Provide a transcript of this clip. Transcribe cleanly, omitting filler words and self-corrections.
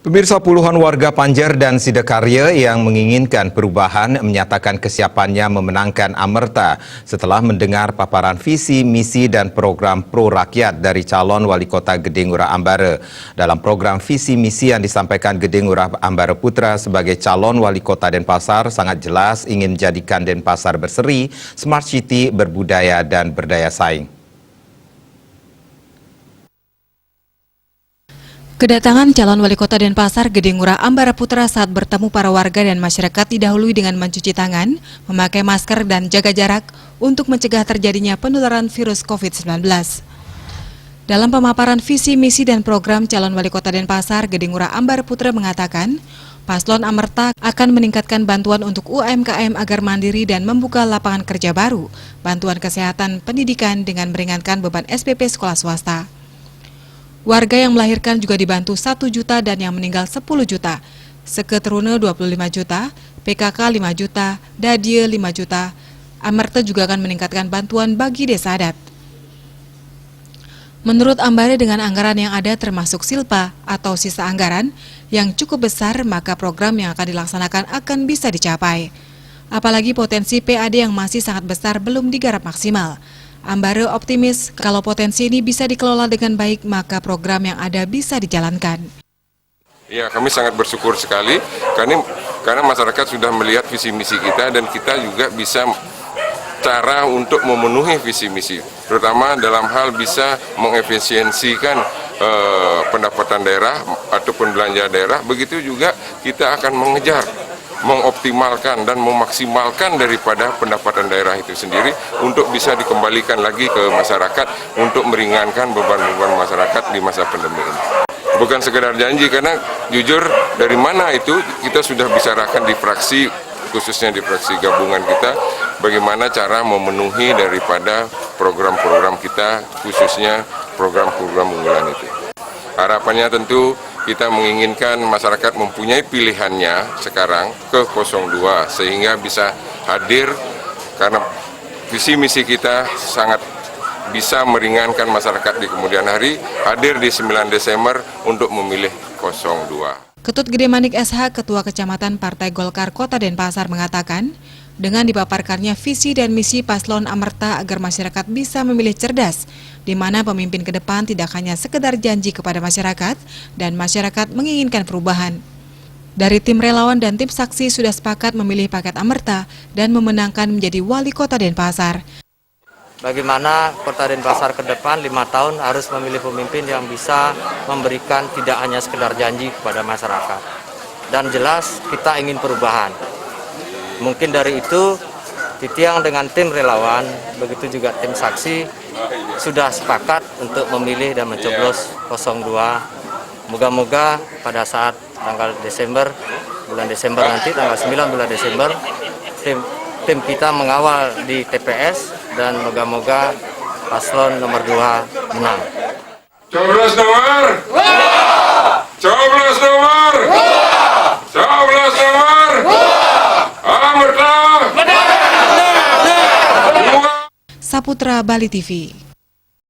Pemirsa, puluhan warga Panjer dan Sidakarya yang menginginkan perubahan menyatakan kesiapannya memenangkan Amerta setelah mendengar paparan visi, misi, dan program pro rakyat dari calon wali kota Gedeng Ngurah Ambara. Dalam program visi misi yang disampaikan Gedeng Ngurah Ambara Putra sebagai calon wali kota Denpasar sangat jelas ingin menjadikan Denpasar berseri, smart city, berbudaya, dan berdaya saing. Kedatangan calon wali kota Denpasar Gedeng Ngurah Ambara Putra saat bertemu para warga dan masyarakat didahului dengan mencuci tangan, memakai masker dan jaga jarak untuk mencegah terjadinya penularan virus COVID-19. Dalam pemaparan visi, misi, dan program calon wali kota Denpasar, Gedeng Ngurah Ambara Putra mengatakan, Paslon Amerta akan meningkatkan bantuan untuk UMKM agar mandiri dan membuka lapangan kerja baru, bantuan kesehatan pendidikan dengan meringankan beban SPP sekolah swasta. Warga yang melahirkan juga dibantu 1 juta dan yang meninggal 10 juta, Seketerune 25 juta, PKK 5 juta, Dadie 5 juta. Amerta juga akan meningkatkan bantuan bagi desa adat. Menurut Ambara, dengan anggaran yang ada termasuk silpa atau sisa anggaran yang cukup besar, maka program yang akan dilaksanakan akan bisa dicapai. Apalagi potensi PAD yang masih sangat besar belum digarap maksimal. Ambara optimis kalau potensi ini bisa dikelola dengan baik, maka program yang ada bisa dijalankan. Ya, kami sangat bersyukur sekali karena masyarakat sudah melihat visi misi kita dan kita juga bisa cara untuk memenuhi visi misi, terutama dalam hal bisa mengefisiensikan pendapatan daerah ataupun belanja daerah. Begitu juga kita akan mengejar, mengoptimalkan dan memaksimalkan daripada pendapatan daerah itu sendiri untuk bisa dikembalikan lagi ke masyarakat untuk meringankan beban-beban masyarakat di masa pandemi ini. Bukan sekedar janji, karena jujur dari mana itu kita sudah bicarakan di fraksi, khususnya di fraksi gabungan kita, bagaimana cara memenuhi daripada program-program kita, khususnya program-program unggulan itu. Harapannya tentu kita menginginkan masyarakat mempunyai pilihannya sekarang ke 02 sehingga bisa hadir, karena visi misi kita sangat bisa meringankan masyarakat di kemudian hari, hadir di 9 Desember untuk memilih 02. Ketut Gede Manik SH, Ketua Kecamatan Partai Golkar Kota Denpasar mengatakan, dengan dipaparkannya visi dan misi Paslon Amerta agar masyarakat bisa memilih cerdas, di mana pemimpin ke depan tidak hanya sekedar janji kepada masyarakat dan masyarakat menginginkan perubahan. Dari tim relawan dan tim saksi sudah sepakat memilih paket Amerta dan memenangkan menjadi wali kota Denpasar. Bagaimana kota Denpasar ke depan 5 tahun harus memilih pemimpin yang bisa memberikan tidak hanya sekedar janji kepada masyarakat. Dan jelas kita ingin perubahan. Mungkin dari itu, Titiang dengan tim relawan, begitu juga tim saksi, sudah sepakat untuk memilih dan mencoblos 02. Moga-moga pada saat bulan Desember nanti, tanggal 9 bulan Desember, tim kita mengawal di TPS dan moga-moga paslon nomor 2 menang. Coblos nomor! Coblos nomor! Coblos nomor! Amerta! Saputra Bali TV.